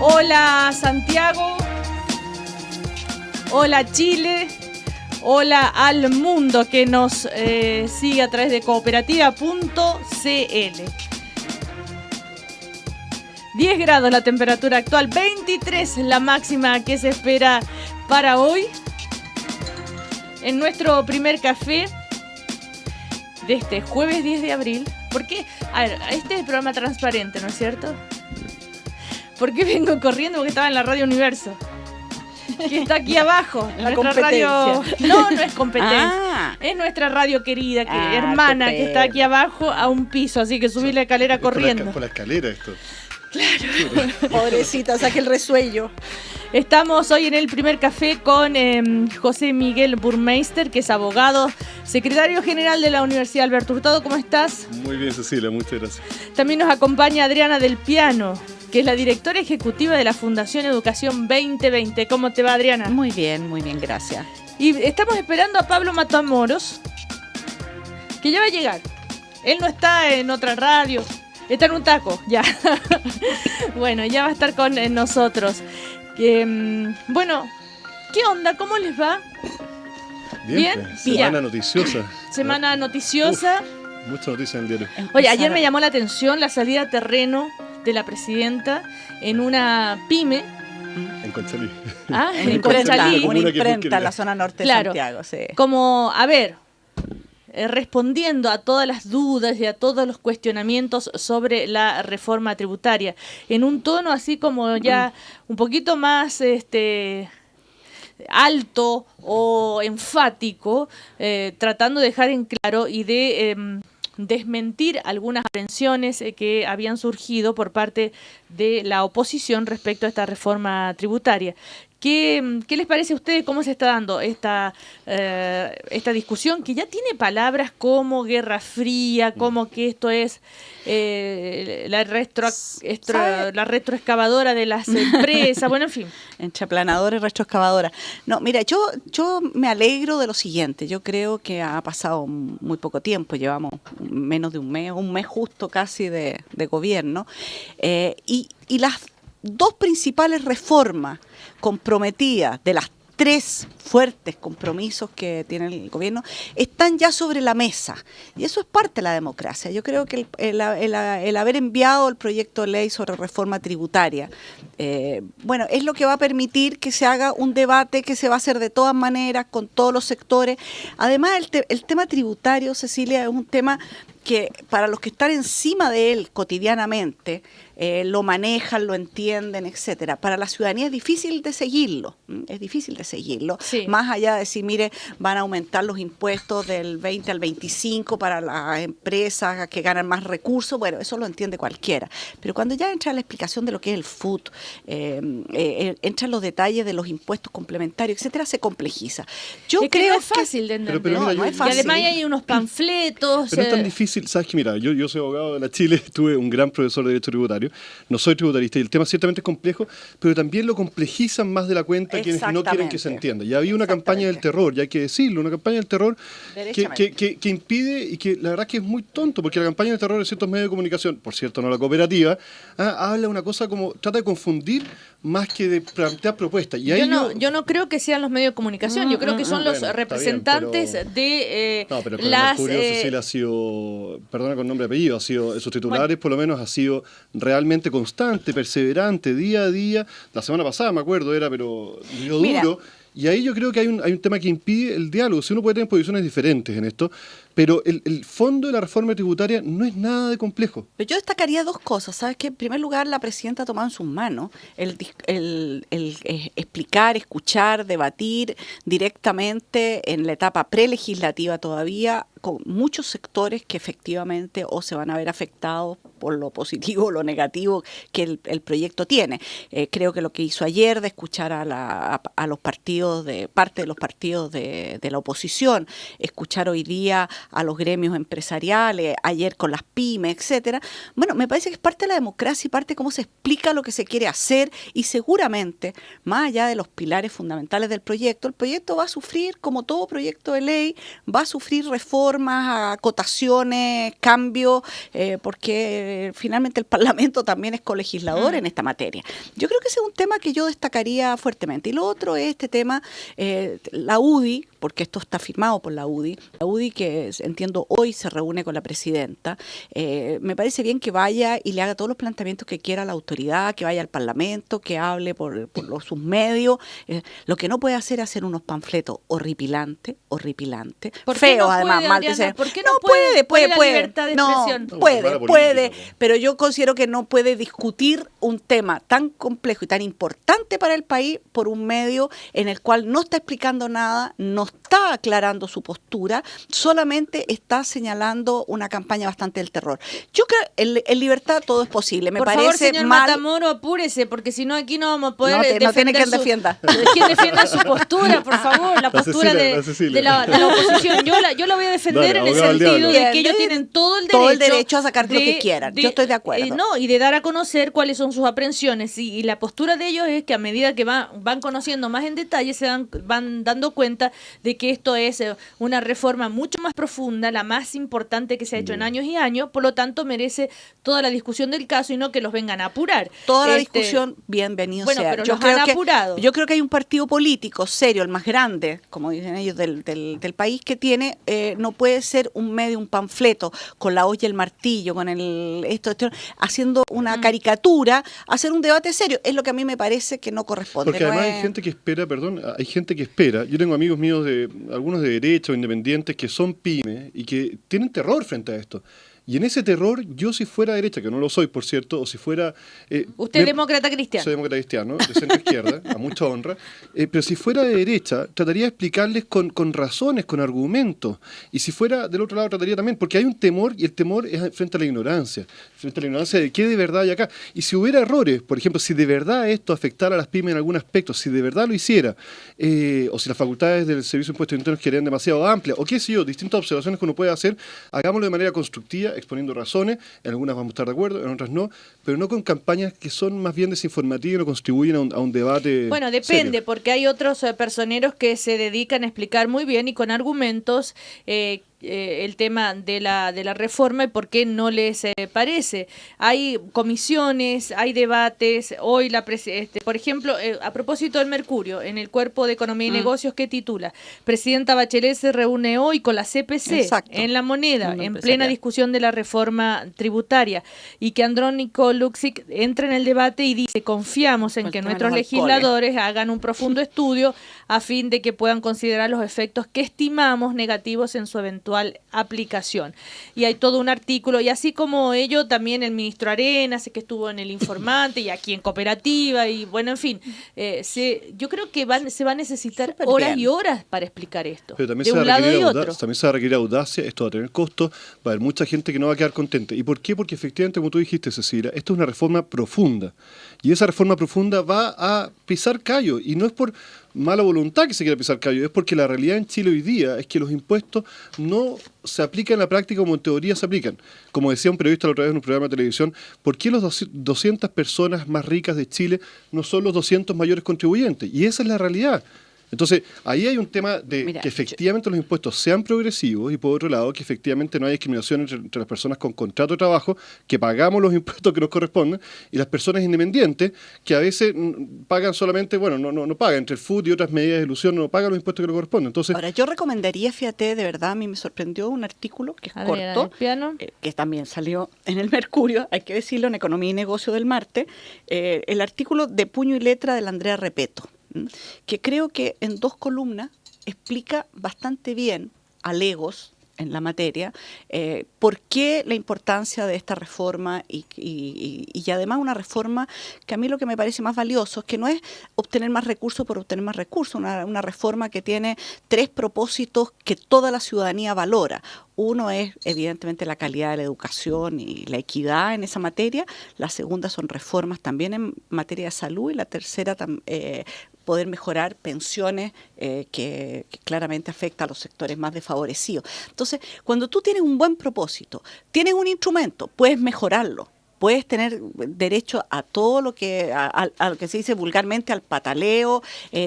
Hola Santiago, hola Chile, hola al mundo que nos sigue a través de cooperativa.cl. 10 grados la temperatura actual, 23 la máxima que se espera para hoy. En nuestro primer café de este jueves 10 de abril. ¿Por qué? A ver, este es el programa transparente, ¿no es cierto? ¿Por qué vengo corriendo? Porque estaba en la Radio Universo, que está aquí abajo. La nuestra radio. No es competencia. Es nuestra radio querida, hermana, que está aquí abajo a un piso, así que subí la escalera corriendo. Por la escalera esto. Claro. Pobrecita, saque el resuello. Estamos hoy en el primer café con José Miguel Burmeister, que es abogado, secretario general de la Universidad Alberto Hurtado. ¿Cómo estás? Muy bien, Cecilia, muchas gracias. También nos acompaña Adriana del Piano, que es la directora ejecutiva de la Fundación Educación 2020. ¿Cómo te va, Adriana? Muy bien, gracias. Y estamos esperando a Pablo Matamoros, que ya va a llegar. Él no está en otra radio, está en un taco, ya. Bueno, ya va a estar con nosotros. Bueno, ¿qué onda? ¿Cómo les va? Bien. Semana noticiosa. Semana noticiosa. Muchas noticias en el diario. Oye, ayer me llamó la atención la salida a terreno de la presidenta en una pyme. En Conchalí. En Conchalí. Una imprenta en la zona norte de Santiago, sí. Como, a ver, respondiendo a todas las dudas y a todos los cuestionamientos sobre la reforma tributaria, en un tono así como ya un poquito más alto o enfático, tratando de dejar en claro y de desmentir algunas aprensiones que habían surgido por parte de la oposición respecto a esta reforma tributaria. ¿Qué les parece a ustedes? ¿Cómo se está dando esta discusión que ya tiene palabras como Guerra Fría, como que esto es la retroexcavadora de las empresas, bueno, en fin. Entreplanadora y retroexcavadora. No, mira, yo me alegro de lo siguiente. Yo creo que ha pasado muy poco tiempo, llevamos menos de un mes justo casi de gobierno, y las dos principales reformas comprometidas de las tres fuertes compromisos que tiene el gobierno están ya sobre la mesa, y eso es parte de la democracia. Yo creo que el haber enviado el proyecto de ley sobre reforma tributaria, bueno, es lo que va a permitir que se haga un debate que se va a hacer de todas maneras con todos los sectores. Además, el tema tributario, Cecilia, es un tema que para los que están encima de él cotidianamente, lo manejan, lo entienden, etcétera. Para la ciudadanía es difícil de seguirlo, sí. Más allá de decir, mire, van a aumentar los impuestos del 20 al 25 para las empresas que ganan más recursos, bueno, eso lo entiende cualquiera. Pero cuando ya entra la explicación de lo que es el FUT, entran los detalles de los impuestos complementarios, etcétera, se complejiza. Yo creo que no es fácil de entender. Pero mira, no es fácil. Y además hay unos panfletos. Pero es tan difícil, sabes que mira, yo soy abogado de la Chile, tuve un gran profesor de Derecho Tributario, no soy tributarista y el tema ciertamente es complejo, pero también lo complejizan más de la cuenta quienes no quieren que se entienda. Ya había una campaña del terror, ya hay que decirlo, una campaña del terror que impide, y que la verdad que es muy tonto, porque la campaña del terror de ciertos medios de comunicación, por cierto, no la cooperativa, habla una cosa como, trata de confundir más que de plantear propuestas. Y ahí yo no creo que sean los medios de comunicación, yo creo que son los representantes de no, pero las... Mercurio, Cecilia, ha sido, perdona con nombre y apellido, ha sido, sus titulares por lo menos ha sido realmente constante, perseverante, día a día. La semana pasada, me acuerdo, era pero dio duro. Y ahí yo creo que hay un tema que impide el diálogo. Si uno puede tener posiciones diferentes en esto, pero el fondo de la reforma tributaria no es nada de complejo. Pero yo destacaría dos cosas, ¿sabes? Que en primer lugar la presidenta ha tomado en sus manos el explicar, escuchar, debatir directamente en la etapa prelegislativa todavía con muchos sectores que efectivamente o se van a ver afectados por lo positivo o lo negativo que el proyecto tiene. Creo que lo que hizo ayer de escuchar a los partidos, parte de los partidos de la oposición, escuchar hoy día a los gremios empresariales, ayer con las pymes, etcétera. Bueno, me parece que es parte de la democracia y parte de cómo se explica lo que se quiere hacer, y seguramente, más allá de los pilares fundamentales del proyecto, el proyecto va a sufrir, como todo proyecto de ley, va a sufrir reformas, acotaciones, cambios, porque finalmente el Parlamento también es colegislador en esta materia. Yo creo que ese es un tema que yo destacaría fuertemente. Y lo otro es este tema, la UDI, porque esto está firmado por la UDI que entiendo hoy se reúne con la presidenta, me parece bien que vaya y le haga todos los planteamientos que quiera a la autoridad, que vaya al Parlamento, que hable por sus medios. Lo que no puede hacer es hacer unos panfletos horripilantes, feos además, mal de ser. ¿Por qué no puede la libertad de expresión? Puede, pero yo considero que no puede discutir un tema tan complejo y tan importante para el país por un medio en el cual no está explicando nada, no está aclarando su postura, solamente está señalando una campaña bastante del terror. Yo creo que en libertad todo es posible. Me por parece favor, señor mal. Matamoros, apúrese, porque si no aquí no vamos a poder No tiene quien defienda. Quien defienda su postura, por favor, la postura de la oposición. Yo la voy a defender en el sentido de que ellos tienen todo el derecho a sacar lo que quieran. Yo estoy de acuerdo. Y de dar a conocer cuáles son sus aprensiones. Y la postura de ellos es que a medida que van conociendo más en detalle, van dando cuenta de que esto es una reforma mucho más profunda, la más importante que se ha hecho en años y años, por lo tanto merece toda la discusión del caso y no que los vengan a apurar. Toda la discusión, bienvenido sea. Pero los han apurado. Yo creo que hay un partido político serio, el más grande, como dicen ellos, del país, que tiene, no puede ser un medio, un panfleto, con la olla y el martillo, con esto, haciendo una caricatura, hacer un debate serio. Es lo que a mí me parece que no corresponde. Porque además hay gente que espera, yo tengo amigos míos, algunos de derecha o independientes, que son pymes y que tienen terror frente a esto. Y en ese terror, yo si fuera derecha, que no lo soy, por cierto, o si fuera... ¿Usted es demócrata cristiano? Soy demócrata cristiano, de centro izquierda, a mucha honra. Pero si fuera de derecha, trataría de explicarles con razones, con argumentos. Y si fuera del otro lado, trataría también, porque hay un temor, y el temor es frente a la ignorancia de qué de verdad hay acá. Y si hubiera errores, por ejemplo, si de verdad esto afectara a las pymes en algún aspecto, si de verdad lo hiciera, o si las facultades del Servicio de Impuestos Internos quedarían demasiado amplias, o qué sé yo, distintas observaciones que uno puede hacer, hagámoslo de manera constructiva, exponiendo razones, en algunas vamos a estar de acuerdo, en otras no, pero no con campañas que son más bien desinformativas y no contribuyen a un debate. Bueno, depende, serio. Porque hay otros personeros que se dedican a explicar muy bien y con argumentos el tema de la reforma y por qué no les parece. Hay comisiones, hay debates. Hoy, por ejemplo, a propósito del Mercurio, en el Cuerpo de Economía y Negocios, que titula Presidenta Bachelet se reúne hoy con la CPC. Exacto. En La Moneda, en plena discusión de la reforma tributaria, y que Andrónico Luksic entra en el debate y dice: confiamos en que nuestros legisladores hagan un profundo estudio a fin de que puedan considerar los efectos que estimamos negativos en su eventual aplicación. Y hay todo un artículo, y así como ello, también el ministro Arenas, que estuvo en El Informante y aquí en Cooperativa, y bueno, en fin, yo creo que se va a necesitar horas y horas para explicar esto, pero también de un lado y otro. También se va a requerir audacia, esto va a tener costo, va a haber mucha gente que no va a quedar contenta. ¿Y por qué? Porque efectivamente, como tú dijiste, Cecilia, esto es una reforma profunda, y esa reforma profunda va a pisar callo, y no es por mala voluntad que se quiera pisar callo, es porque la realidad en Chile hoy día es que los impuestos no se aplican en la práctica como en teoría se aplican. Como decía un periodista la otra vez en un programa de televisión, ¿por qué los 200 personas más ricas de Chile no son los 200 mayores contribuyentes? Y esa es la realidad. Entonces, ahí hay un tema de que efectivamente los impuestos sean progresivos y, por otro lado, que efectivamente no haya discriminación entre las personas con contrato de trabajo, que pagamos los impuestos que nos corresponden, y las personas independientes, que a veces pagan solamente, no pagan, entre el FUT y otras medidas de ilusión, no pagan los impuestos que les corresponden. Entonces, ahora, yo recomendaría, fíjate, de verdad, a mí me sorprendió un artículo que es corto, que también salió en el Mercurio, hay que decirlo, en Economía y Negocio del martes, el artículo de puño y letra de la Andrea Repeto, que creo que en 2 columnas explica bastante bien, alegos en la materia, por qué la importancia de esta reforma y además una reforma que a mí lo que me parece más valioso es que no es obtener más recursos por obtener más recursos, una reforma que tiene 3 propósitos que toda la ciudadanía valora. Uno es, evidentemente, la calidad de la educación y la equidad en esa materia. La segunda son reformas también en materia de salud y la tercera poder mejorar pensiones que claramente afecta a los sectores más desfavorecidos. Entonces, cuando tú tienes un buen propósito, tienes un instrumento, puedes mejorarlo. Puedes tener derecho a todo lo que, a lo que se dice vulgarmente, al pataleo,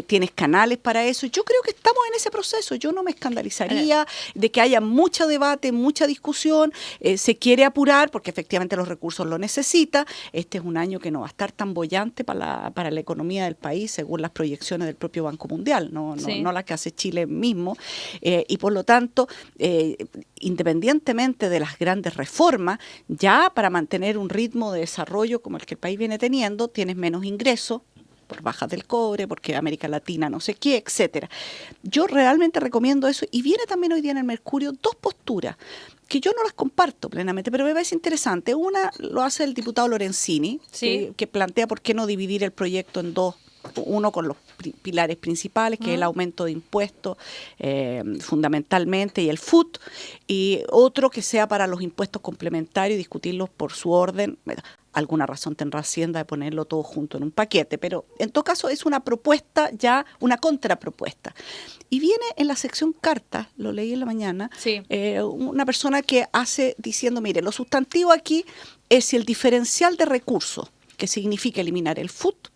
tienes canales para eso. Yo creo que estamos en ese proceso. Yo no me escandalizaría de que haya mucho debate, mucha discusión, se quiere apurar porque efectivamente los recursos lo necesita. Este es un año que no va a estar tan bollante para la economía del país, según las proyecciones del propio Banco Mundial, no las que hace Chile mismo. Y por lo tanto, independientemente de las grandes reformas, ya para mantener un ritmo de desarrollo como el que el país viene teniendo, tienes menos ingresos por bajas del cobre, porque América Latina no sé qué, etcétera. Yo realmente recomiendo eso, y viene también hoy día en el Mercurio dos posturas que yo no las comparto plenamente, pero me parece interesante. Una lo hace el diputado Lorenzini, que plantea por qué no dividir el proyecto en dos. Uno con los pilares principales, que es el aumento de impuestos fundamentalmente, y el FUT, y otro que sea para los impuestos complementarios y discutirlos por su orden. Alguna razón tendrá Hacienda de ponerlo todo junto en un paquete, pero en todo caso es una propuesta, ya una contrapropuesta. Y viene en la sección cartas, lo leí en la mañana, una persona que hace diciendo, mire, lo sustantivo aquí es si el diferencial de recursos, que significa eliminar el FUT,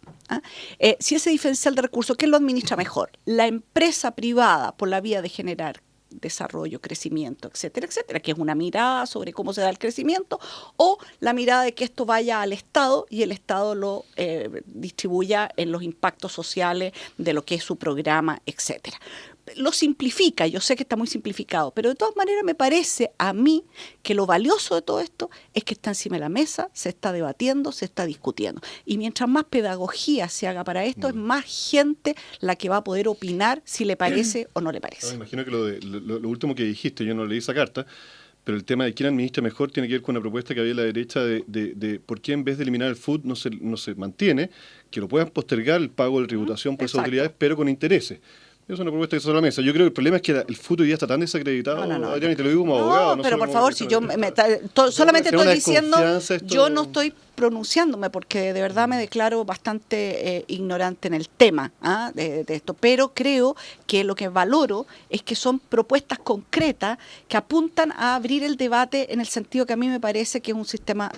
si ese diferencial de recursos, ¿quién lo administra mejor? La empresa privada, por la vía de generar desarrollo, crecimiento, etcétera, etcétera, que es una mirada sobre cómo se da el crecimiento, o la mirada de que esto vaya al Estado y el Estado lo distribuya en los impactos sociales de lo que es su programa, etcétera. Lo simplifica, yo sé que está muy simplificado, pero de todas maneras me parece a mí que lo valioso de todo esto es que está encima de la mesa, se está debatiendo, se está discutiendo. Y mientras más pedagogía se haga para esto, es más gente la que va a poder opinar si le parece o no le parece. Me imagino que lo último que dijiste, yo no leí esa carta, pero el tema de quién administra mejor tiene que ver con una propuesta que había en la derecha de por qué en vez de eliminar el FUT no se mantiene, que lo puedan postergar el pago de tributación por esas utilidades, pero con intereses. Es una propuesta que está sobre la mesa. Yo creo que el problema es que el futuro ya está tan desacreditado, Adrián, y te lo digo como abogado. No, pero por favor, si yo solamente estoy diciendo, yo no estoy pronunciándome porque de verdad me declaro bastante ignorante en el tema de esto, pero creo que lo que valoro es que son propuestas concretas que apuntan a abrir el debate en el sentido que a mí me parece que es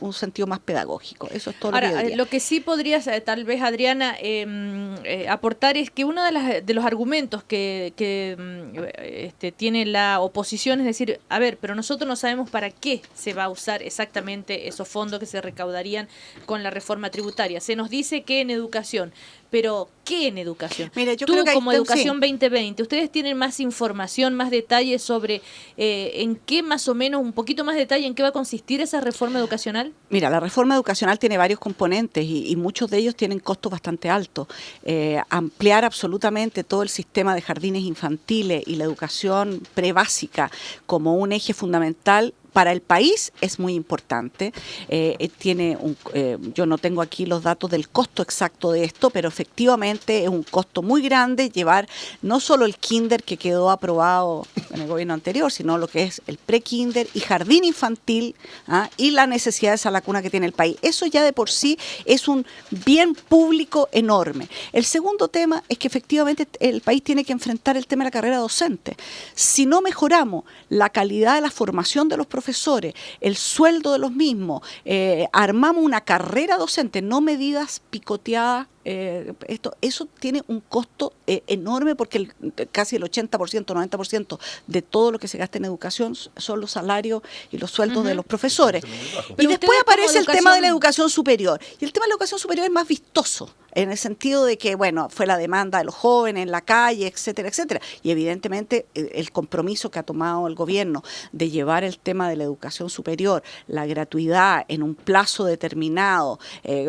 un sentido más pedagógico. Eso es todo lo que yo diría. Lo que sí podrías tal vez, Adriana, aportar es que uno de los argumentos que tiene la oposición es decir, a ver, pero nosotros no sabemos para qué se va a usar exactamente esos fondos que se recaudarían con la reforma tributaria. Se nos dice que en educación, pero ¿qué en educación? Mira, yo Tú, creo que como Educación 2020, ¿ustedes tienen más información, más detalles sobre en qué más o menos, un poquito más detalle, en qué va a consistir esa reforma educacional? Mira, la reforma educacional tiene varios componentes y muchos de ellos tienen costos bastante altos. Ampliar absolutamente todo el sistema de jardines infantiles y la educación prebásica como un eje fundamental para el país es muy importante. Yo no tengo aquí los datos del costo exacto de esto, pero efectivamente es un costo muy grande llevar no solo el kinder que quedó aprobado en el gobierno anterior, sino lo que es el pre-kinder y jardín infantil y la necesidad de esa lacuna que tiene el país. Eso ya de por sí es un bien público enorme. El segundo tema es que efectivamente el país tiene que enfrentar el tema de la carrera docente. Si no mejoramos la calidad de la formación de los profesores, el sueldo de los mismos, armamos una carrera docente, no medidas picoteadas. Eso tiene un costo enorme porque casi el 80%, 90% de todo lo que se gasta en educación son los salarios y los sueldos de los profesores. Y después aparece el tema de la educación superior. Y el tema de la educación superior es más vistoso, en el sentido de que, bueno, fue la demanda de los jóvenes en la calle, etcétera, etcétera. Y evidentemente el compromiso que ha tomado el gobierno de llevar el tema de la educación superior, la gratuidad en un plazo determinado,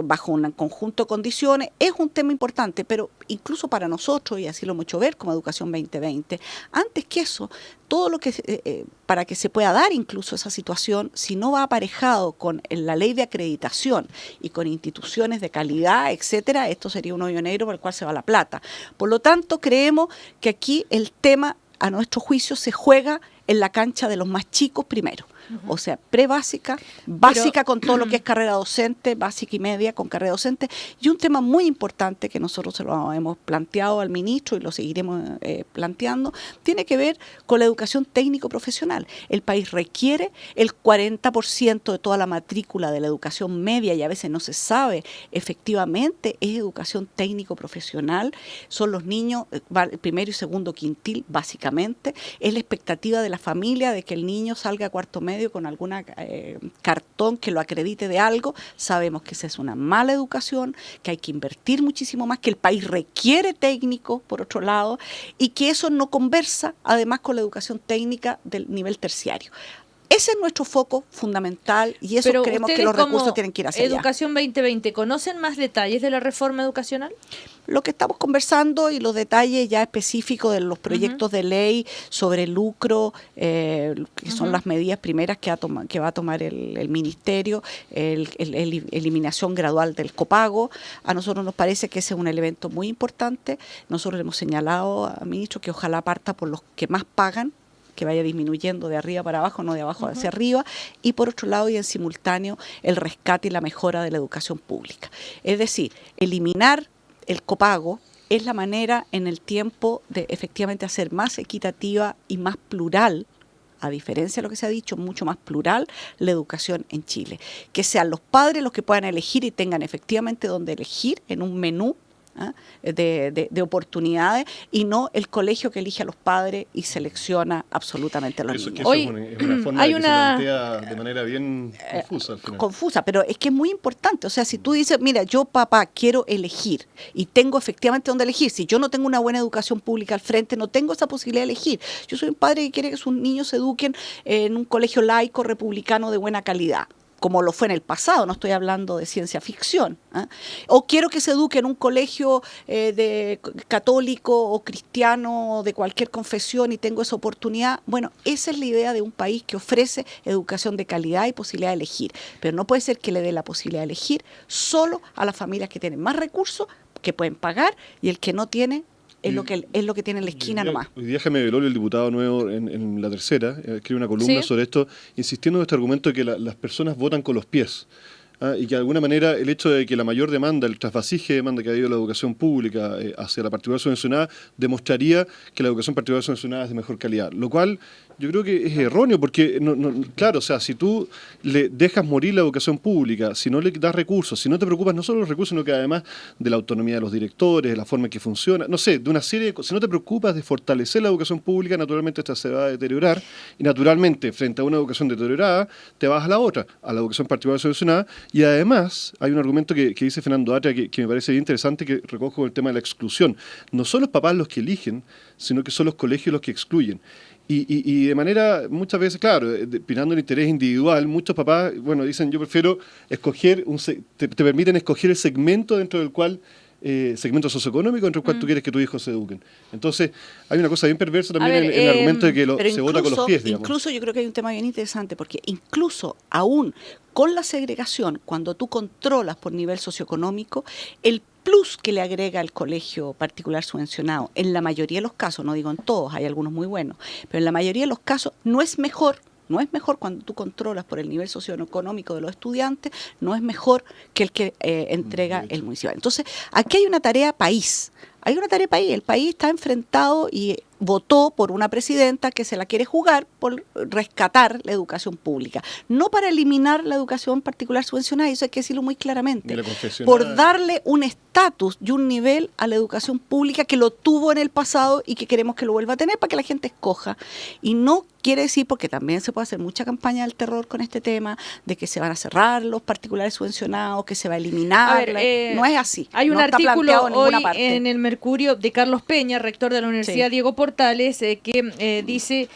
bajo un conjunto de condiciones, es un tema importante, pero incluso para nosotros, y así lo hemos hecho ver como Educación 2020, antes que eso, todo lo que para que se pueda dar incluso esa situación, si no va aparejado con la ley de acreditación y con instituciones de calidad, etcétera, esto sería un hoyo negro por el cual se va la plata. Por lo tanto, creemos que aquí el tema, a nuestro juicio, se juega en la cancha de los más chicos primero. o sea, prebásica, básica con todo lo que es carrera docente, básica y media con carrera docente, y un tema muy importante que nosotros se lo hemos planteado al ministro y lo seguiremos planteando, tiene que ver con la educación técnico-profesional. El país requiere el 40% de toda la matrícula de la educación media, y a veces no se sabe, efectivamente es educación técnico-profesional, son los niños, el primero y segundo quintil básicamente, es la expectativa de la familia de que el niño salga a cuarto medio con alguna cartón que lo acredite de algo. Sabemos que esa es una mala educación, que hay que invertir muchísimo más, que el país requiere técnicos, por otro lado, y que eso no conversa además con la educación técnica del nivel terciario. Ese es nuestro foco fundamental y eso creemos que los recursos tienen que ir hacia allá. Educación 2020, ¿conocen más detalles de la reforma educacional? Lo que estamos conversando y los detalles ya específicos de los proyectos de ley sobre lucro, que son las medidas primeras que va a tomar el ministerio, eliminación gradual del copago. A nosotros nos parece que ese es un elemento muy importante. Nosotros le hemos señalado al ministro que ojalá parta por los que más pagan, que vaya disminuyendo de arriba para abajo, no de abajo hacia arriba, y por otro lado y en simultáneo el rescate y la mejora de la educación pública. Es decir, eliminar el copago es la manera en el tiempo de efectivamente hacer más equitativa y más plural, a diferencia de lo que se ha dicho, mucho más plural la educación en Chile. Que sean los padres los que puedan elegir y tengan efectivamente donde elegir en un menú de oportunidades y no el colegio que elige a los padres y selecciona absolutamente a los niños. Eso es una forma que se plantea de manera bien confusa al final. Confusa, pero es que es muy importante. O sea, si tú dices, mira, yo papá quiero elegir y tengo efectivamente donde elegir, si yo no tengo una buena educación pública al frente, no tengo esa posibilidad de elegir. Yo soy un padre que quiere que sus niños se eduquen en un colegio laico, republicano de buena calidad, como lo fue en el pasado, no estoy hablando de ciencia ficción, o quiero que se eduque en un colegio de católico o cristiano o de cualquier confesión y tengo esa oportunidad. Bueno, esa es la idea de un país que ofrece educación de calidad y posibilidad de elegir, pero no puede ser que le dé la posibilidad de elegir solo a las familias que tienen más recursos, que pueden pagar, y el que no tiene es lo que tiene en la esquina nomás. Hoy día Jaime Belolio, el diputado nuevo en La Tercera, escribe una columna sobre esto, insistiendo en este argumento de que las personas votan con los pies. Y que de alguna manera el hecho de que la mayor demanda, el trasvasije de demanda que ha habido en la educación pública hacia la particular subvencionada, demostraría que la educación particular subvencionada es de mejor calidad. Lo cual yo creo que es erróneo porque, claro, o sea, si tú le dejas morir la educación pública, si no le das recursos, si no te preocupas no solo de los recursos, sino que además de la autonomía de los directores, de la forma en que funciona, no sé, de una serie de cosas, si no te preocupas de fortalecer la educación pública, naturalmente esta se va a deteriorar y naturalmente frente a una educación deteriorada te vas a la otra, a la educación particular subvencionada. Y además hay un argumento que dice Fernando Atria que me parece bien interesante, que recojo con el tema de la exclusión. No son los papás los que eligen, sino que son los colegios los que excluyen. Y de manera, muchas veces, claro, pirando el interés individual, muchos papás, bueno, dicen yo prefiero escoger, te permiten escoger el segmento dentro del cual, segmento socioeconómico dentro del cual tú quieres que tus hijos se eduquen. Entonces, hay una cosa bien perversa también en el argumento de que se vota con los pies, digamos. Incluso yo creo que hay un tema bien interesante, porque incluso aún con la segregación, cuando tú controlas por nivel socioeconómico, el plus que le agrega el colegio particular subvencionado, en la mayoría de los casos, no digo en todos, hay algunos muy buenos, pero en la mayoría de los casos no es mejor cuando tú controlas por el nivel socioeconómico de los estudiantes, no es mejor que el que entrega el municipal. Entonces, aquí hay una tarea país. El país está enfrentado y votó por una presidenta que se la quiere jugar por rescatar la educación pública, no para eliminar la educación particular subvencionada, eso hay que decirlo muy claramente, por darle un estatus y un nivel a la educación pública que lo tuvo en el pasado y que queremos que lo vuelva a tener para que la gente escoja. Y no quiere decir, porque también se puede hacer mucha campaña del terror con este tema, de que se van a cerrar los particulares subvencionados, que se va a eliminar. No es así. Hay un artículo hoy en el Mercurio de Carlos Peña, rector de la Universidad Diego Portales, que dice,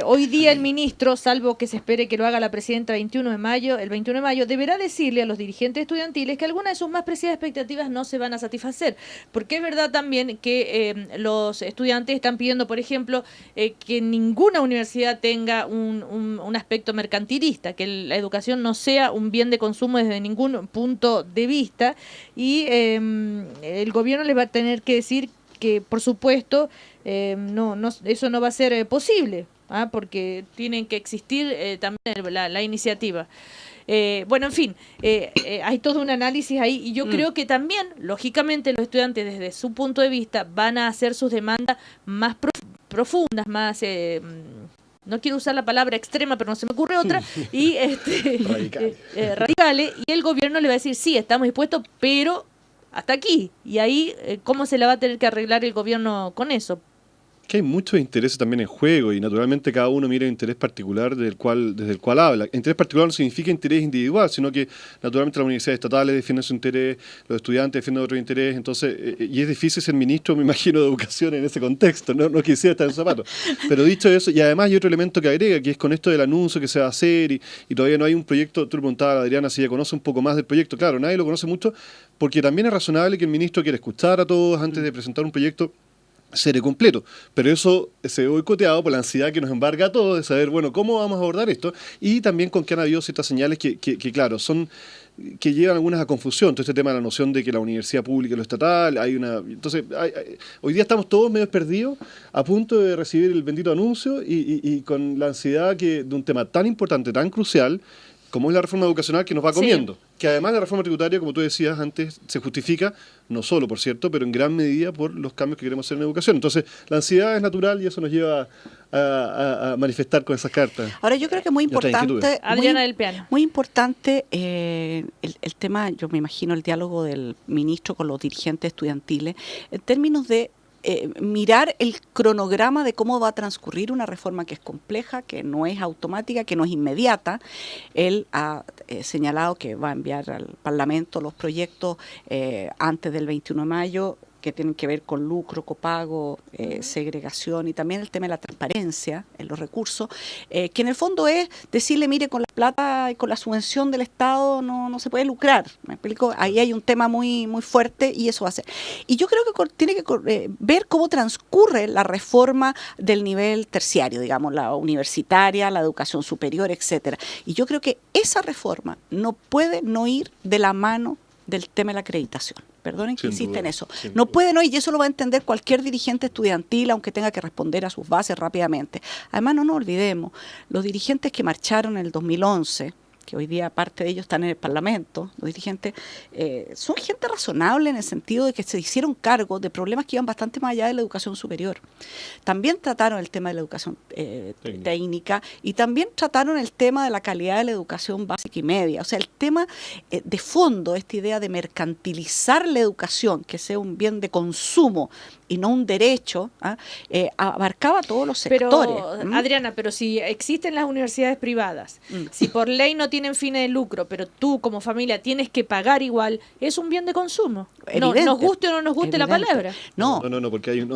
hoy día el ministro, salvo que se espere que lo haga la presidenta el 21 de mayo, deberá decirle a los dirigentes estudiantiles que algunas de sus más preciadas expectativas no se van a satisfacer. Porque es verdad también que los estudiantes están pidiendo, por ejemplo, que ninguna universidad tenga un aspecto mercantilista, que la educación no sea un bien de consumo desde ningún punto de vista, y el gobierno les va a tener que decir que, por supuesto, eso no va a ser posible. porque tienen que existir también la iniciativa. Bueno, en fin, hay todo un análisis ahí y yo creo que también, lógicamente, los estudiantes desde su punto de vista van a hacer sus demandas más profundas, más... no quiero usar la palabra extrema, pero no se me ocurre otra, y radicales, y el gobierno le va a decir, sí, estamos dispuestos, pero hasta aquí. Y ahí, ¿cómo se la va a tener que arreglar el gobierno con eso? Que hay muchos intereses también en juego y naturalmente cada uno mira el interés particular desde el cual habla. Interés particular no significa interés individual, sino que naturalmente las universidades estatales defienden su interés, los estudiantes defienden otro interés, entonces, y es difícil ser ministro, me imagino, de educación en ese contexto, no quisiera estar en zapatos. Pero dicho eso, y además hay otro elemento que agrega, que es con esto del anuncio que se va a hacer y todavía no hay un proyecto. Tú le preguntabas a Adriana si ella conoce un poco más del proyecto. Claro, nadie lo conoce mucho, porque también es razonable que el ministro quiera escuchar a todos antes de presentar un proyecto serio completo, pero eso se ve boicoteado por la ansiedad que nos embarga a todos de saber, bueno, cómo vamos a abordar esto, y también con que han habido ciertas señales que claro, son que llevan algunas a confusión. Todo este tema de la noción de que la universidad pública es lo estatal, entonces hoy día estamos todos medio perdidos, a punto de recibir el bendito anuncio y con la ansiedad de un tema tan importante, tan crucial, como es la reforma educacional que nos va comiendo. Sí. Que además la reforma tributaria, como tú decías antes, se justifica, no solo, por cierto, pero en gran medida por los cambios que queremos hacer en educación. Entonces, la ansiedad es natural y eso nos lleva a manifestar con esas cartas. Ahora, yo creo que es muy importante, Adriana del Piano. Muy importante el tema, yo me imagino, el diálogo del ministro con los dirigentes estudiantiles, en términos de mirar el cronograma de cómo va a transcurrir una reforma que es compleja, que no es automática, que no es inmediata. Él ha señalado que va a enviar al Parlamento los proyectos antes del 21 de mayo, que tienen que ver con lucro, copago, segregación y también el tema de la transparencia en los recursos, que en el fondo es decirle, mire, con la plata y con la subvención del Estado no se puede lucrar. ¿Me explico? Ahí hay un tema muy, muy fuerte y eso va a ser. Y yo creo que tiene que ver cómo transcurre la reforma del nivel terciario, digamos, la universitaria, la educación superior, etcétera. Y yo creo que esa reforma no puede no ir de la mano del tema de la acreditación. Perdonen que insista en eso. No puede no, y eso lo va a entender cualquier dirigente estudiantil, aunque tenga que responder a sus bases rápidamente. Además, no nos olvidemos, los dirigentes que marcharon en el 2011, que hoy día parte de ellos están en el Parlamento, los dirigentes, son gente razonable en el sentido de que se hicieron cargo de problemas que iban bastante más allá de la educación superior. También trataron el tema de la educación técnica y también trataron el tema de la calidad de la educación básica y media. O sea, el tema de fondo, esta idea de mercantilizar la educación, que sea un bien de consumo y no un derecho, abarcaba todos los sectores. Pero, Adriana, pero si existen las universidades privadas, si por ley no tienen fines de lucro, pero tú como familia tienes que pagar igual, es un bien de consumo. Evidente, nos guste o no nos guste la palabra. No, porque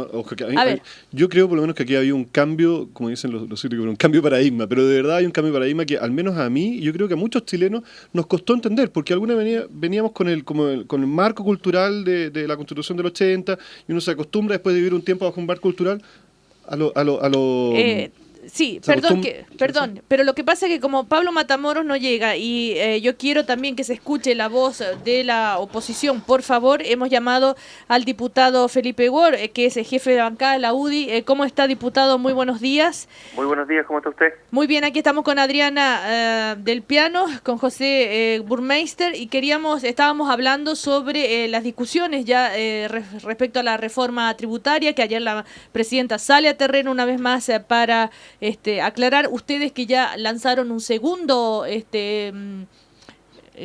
yo creo por lo menos que aquí había un cambio, como dicen los críticos, un cambio de paradigma, pero de verdad hay un cambio de paradigma que al menos a mí, yo creo que a muchos chilenos nos costó entender, porque alguna veníamos con el marco cultural de la Constitución del 80 y uno se acostumbra después de vivir un tiempo bajo un marco cultural a lo sí, perdón, pero lo que pasa es que como Pablo Matamoros no llega y yo quiero también que se escuche la voz de la oposición, por favor, hemos llamado al diputado Felipe Ward, que es el jefe de bancada de la UDI. ¿Cómo está, diputado? Muy buenos días. Muy buenos días, ¿cómo está usted? Muy bien, aquí estamos con Adriana del Piano, con José Burmeister, y estábamos hablando sobre las discusiones ya respecto a la reforma tributaria, que ayer la presidenta sale a terreno una vez más para aclarar. Ustedes que ya lanzaron un segundo,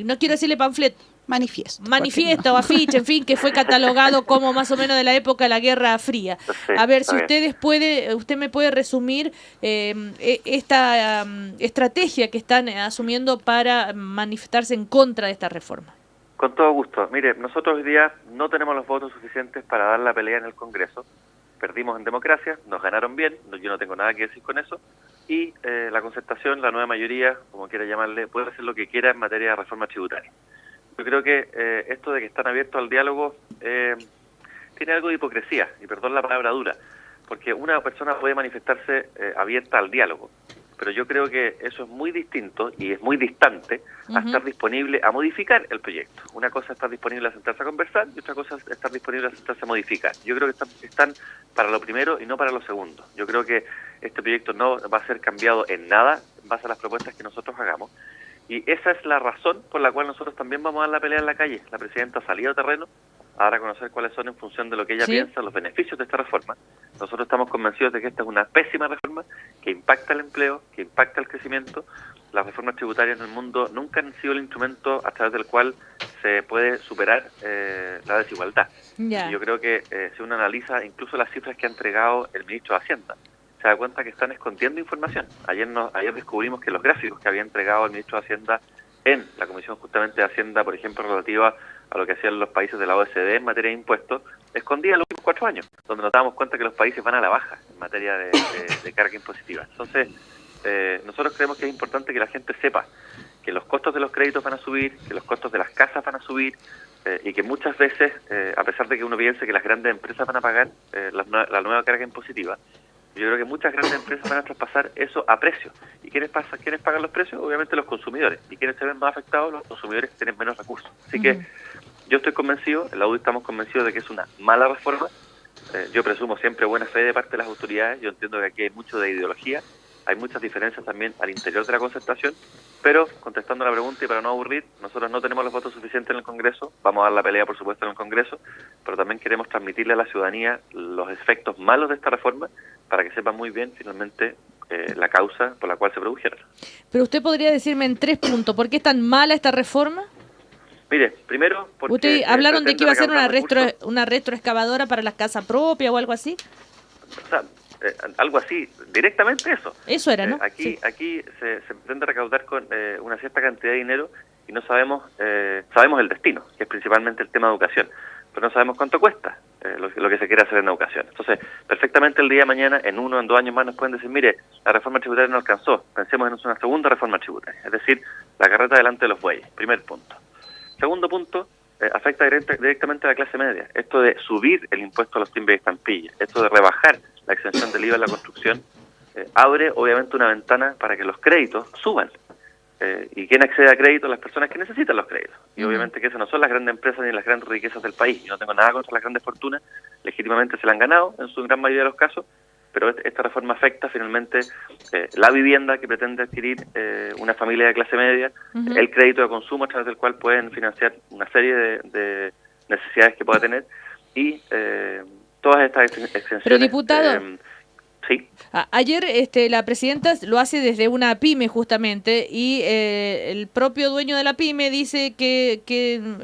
no quiero decirle panfleto, manifiesto o afiche, en fin, que fue catalogado como más o menos de la época de la Guerra Fría. Sí, a ver, si usted me puede resumir esta estrategia que están asumiendo para manifestarse en contra de esta reforma. Con todo gusto. Mire, nosotros hoy día no tenemos los votos suficientes para dar la pelea en el Congreso. Perdimos en democracia, nos ganaron bien, yo no tengo nada que decir con eso, y la concertación, la nueva mayoría, como quiera llamarle, puede hacer lo que quiera en materia de reforma tributaria. Yo creo que esto de que están abiertos al diálogo tiene algo de hipocresía, y perdón la palabra dura, porque una persona puede manifestarse abierta al diálogo, pero yo creo que eso es muy distinto y es muy distante a estar disponible a modificar el proyecto. Una cosa es estar disponible a sentarse a conversar y otra cosa es estar disponible a sentarse a modificar. Yo creo que están para lo primero y no para lo segundo. Yo creo que este proyecto no va a ser cambiado en nada en base a las propuestas que nosotros hagamos. Y esa es la razón por la cual nosotros también vamos a dar la pelea en la calle. La presidenta ha salido a terreno a dar a conocer cuáles son, en función de lo que ella piensa, los beneficios de esta reforma. Nosotros estamos convencidos de que esta es una pésima reforma que impacta el empleo, que impacta el crecimiento. Las reformas tributarias en el mundo nunca han sido el instrumento a través del cual se puede superar la desigualdad. Y yo creo que si uno analiza incluso las cifras que ha entregado el ministro de Hacienda, se da cuenta que están escondiendo información. Ayer descubrimos que los gráficos que había entregado el ministro de Hacienda en la Comisión justamente de Hacienda, por ejemplo, relativa a lo que hacían los países de la OECD en materia de impuestos, escondían los últimos 4 años, donde nos dábamos cuenta que los países van a la baja en materia de carga impositiva. Entonces, nosotros creemos que es importante que la gente sepa que los costos de los créditos van a subir, que los costos de las casas van a subir, y que muchas veces, a pesar de que uno piense que las grandes empresas van a pagar la nueva carga impositiva, yo creo que muchas grandes empresas van a traspasar eso a precios. ¿Y quiénes pagan los precios? Obviamente los consumidores. ¿Y quiénes se ven más afectados? Los consumidores que tienen menos recursos. Así que yo estoy convencido, en la UDI estamos convencidos de que es una mala reforma. Yo presumo siempre buena fe de parte de las autoridades. Yo entiendo que aquí hay mucho de ideología. Hay muchas diferencias también al interior de la concertación. Pero, contestando la pregunta y para no aburrir, nosotros no tenemos los votos suficientes en el Congreso. Vamos a dar la pelea, por supuesto, en el Congreso. Pero también queremos transmitirle a la ciudadanía los efectos malos de esta reforma para que sepan muy bien, finalmente, la causa por la cual se produjeron. Pero usted podría decirme en 3 puntos, ¿por qué es tan mala esta reforma? Mire, primero, porque... ¿Usted hablaron de que iba a ser una retroexcavadora para la casa propia o algo así? O sea, algo así, directamente eso. Eso era, ¿no? Aquí se pretende recaudar con una cierta cantidad de dinero y no sabemos el destino, que es principalmente el tema de educación, pero no sabemos cuánto cuesta lo que se quiere hacer en educación. Entonces, perfectamente el día de mañana, en 1 o en 2 años más, nos pueden decir, mire, la reforma tributaria no alcanzó, pensemos en una segunda reforma tributaria, es decir, la carreta delante de los bueyes, primer punto. Segundo punto, afecta directamente a la clase media. Esto de subir el impuesto a los timbres y estampillas, esto de rebajar la exención del IVA en la construcción, abre obviamente una ventana para que los créditos suban. ¿Y quién accede a crédito? Las personas que necesitan los créditos. Y obviamente que esas no son las grandes empresas ni las grandes riquezas del país. Yo no tengo nada contra las grandes fortunas, legítimamente se la han ganado en su gran mayoría de los casos, pero esta reforma afecta finalmente la vivienda que pretende adquirir una familia de clase media, el crédito de consumo a través del cual pueden financiar una serie de necesidades que pueda tener y todas estas exenciones. Pero diputado, sí. Ayer la presidenta lo hace desde una pyme justamente y el propio dueño de la pyme dice que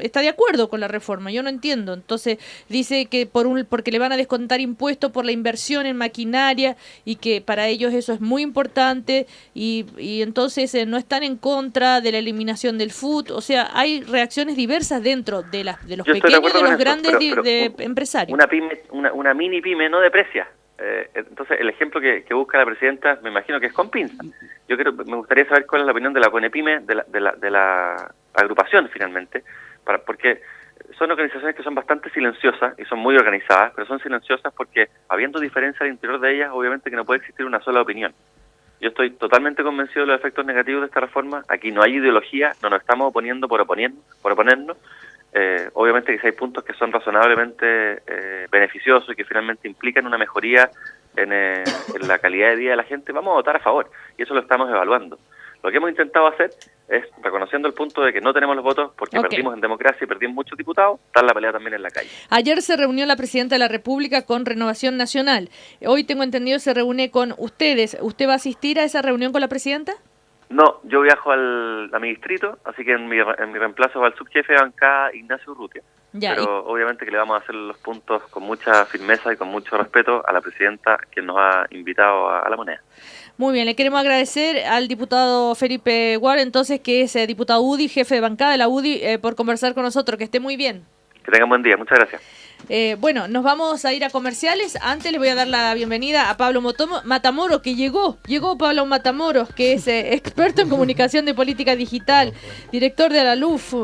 está de acuerdo con la reforma. Yo no entiendo. Entonces dice que porque le van a descontar impuestos por la inversión en maquinaria y que para ellos eso es muy importante y entonces no están en contra de la eliminación del FUT. O sea, hay reacciones diversas dentro de los pequeños y de los grandes empresarios. Una mini pyme no deprecia. Entonces, el ejemplo que busca la presidenta, me imagino que es con pinza. Me gustaría saber cuál es la opinión de la CONEPYME, de la agrupación, finalmente, porque son organizaciones que son bastante silenciosas y son muy organizadas, pero son silenciosas porque, habiendo diferencia al interior de ellas, obviamente que no puede existir una sola opinión. Yo estoy totalmente convencido de los efectos negativos de esta reforma. Aquí no hay ideología, no nos estamos oponiendo por oponernos. Obviamente que si hay puntos que son razonablemente beneficiosos y que finalmente implican una mejoría en la calidad de vida de la gente, vamos a votar a favor, y eso lo estamos evaluando. Lo que hemos intentado hacer es, reconociendo el punto de que no tenemos los votos porque perdimos en democracia y perdimos muchos diputados, dar la pelea también en la calle. Ayer se reunió la presidenta de la República con Renovación Nacional. Hoy tengo entendido se reúne con ustedes. ¿Usted va a asistir a esa reunión con la presidenta? No, yo viajo a mi distrito, así que en mi reemplazo va el subjefe de bancada Ignacio Urrutia. Pero obviamente que le vamos a hacer los puntos con mucha firmeza y con mucho respeto a la presidenta, quien nos ha invitado a la moneda. Muy bien, le queremos agradecer al diputado Felipe Guar, entonces, que es diputado UDI, jefe de bancada de la UDI, por conversar con nosotros. Que esté muy bien. Que tengan buen día, muchas gracias. Bueno, nos vamos a ir a comerciales. Antes le voy a dar la bienvenida a Pablo Matamoros, que llegó Pablo Matamoros, que es experto en comunicación de política digital, director de la LUF,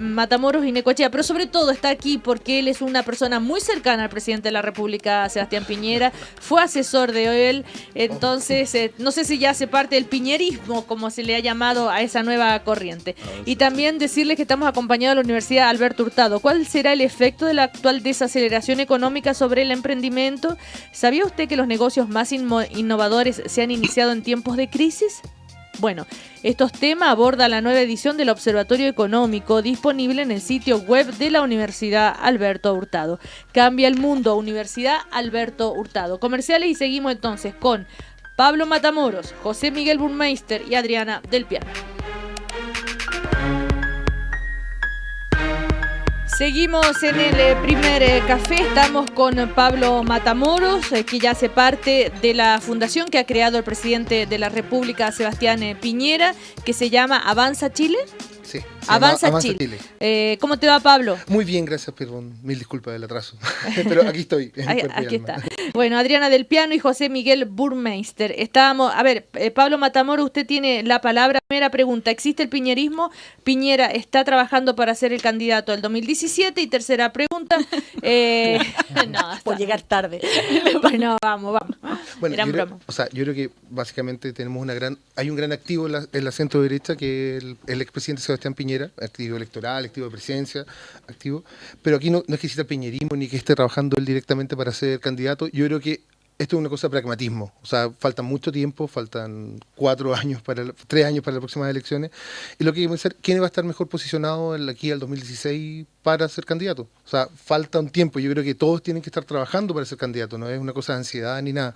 Matamoros y Necochea, pero sobre todo está aquí porque él es una persona muy cercana al presidente de la República, Sebastián Piñera, fue asesor de él, entonces no sé si ya hace parte del piñerismo, como se le ha llamado a esa nueva corriente. Y también decirles que estamos acompañados de la Universidad Alberto Hurtado. ¿Cuál será el efecto de la actual desaceleración económica sobre el emprendimiento? ¿Sabía usted que los negocios más innovadores se han iniciado en tiempos de crisis? Bueno, estos temas aborda la nueva edición del Observatorio Económico, disponible en el sitio web de la Universidad Alberto Hurtado. Cambia el mundo, Universidad Alberto Hurtado. Comerciales y seguimos entonces con Pablo Matamoros, José Miguel Burmeister y Adriana Del Piano. Seguimos en el primer café, estamos con Pablo Matamoros, que ya hace parte de la fundación que ha creado el presidente de la República, Sebastián Piñera, que se llama Avanza Chile. Sí, Avanza Chile. ¿Cómo te va, Pablo? Muy bien, gracias, perdón, mil disculpas del atraso, pero aquí estoy. Aquí está. Bueno, Adriana Del Piano y José Miguel Burmeister. Estábamos, a ver, Pablo Matamoros, usted tiene la palabra. Primera pregunta, ¿existe el piñerismo? Piñera está trabajando para ser el candidato del 2017. Y tercera pregunta, por llegar tarde. Bueno, vamos. Bueno, yo creo que básicamente tenemos hay un gran activo en la centro derecha, que es el expresidente Sebastián Piñera, activo electoral, activo de presencia, activo, pero aquí no es que exista el piñerismo ni que esté trabajando él directamente para ser candidato. Yo creo que esto es una cosa de pragmatismo, o sea, falta mucho tiempo, faltan 3 años para las próximas elecciones, y lo que hay que pensar, ¿quién va a estar mejor posicionado aquí al 2016 para ser candidato? O sea, falta un tiempo, yo creo que todos tienen que estar trabajando para ser candidato, no es una cosa de ansiedad ni nada.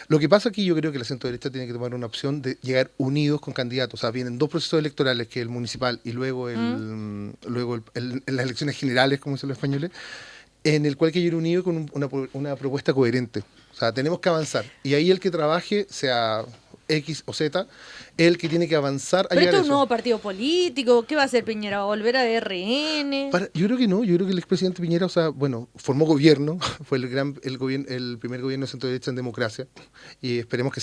Lo que pasa aquí, yo creo que la centro derecha tiene que tomar una opción de llegar unidos con candidatos. O sea, vienen 2 procesos electorales, que es el municipal y luego las elecciones generales, como dicen los españoles, en el cual hay que ir unido con una propuesta coherente. O sea, tenemos que avanzar. Y ahí el que trabaje, sea X o Z, el que tiene que avanzar a Pero llegar esto a es un eso. nuevo partido político. ¿Qué va a hacer Piñera? ¿Va a volver a RN? Yo creo que no. Yo creo que el expresidente Piñera, o sea, bueno, formó gobierno, fue el primer gobierno de centro derecha en democracia, y esperemos que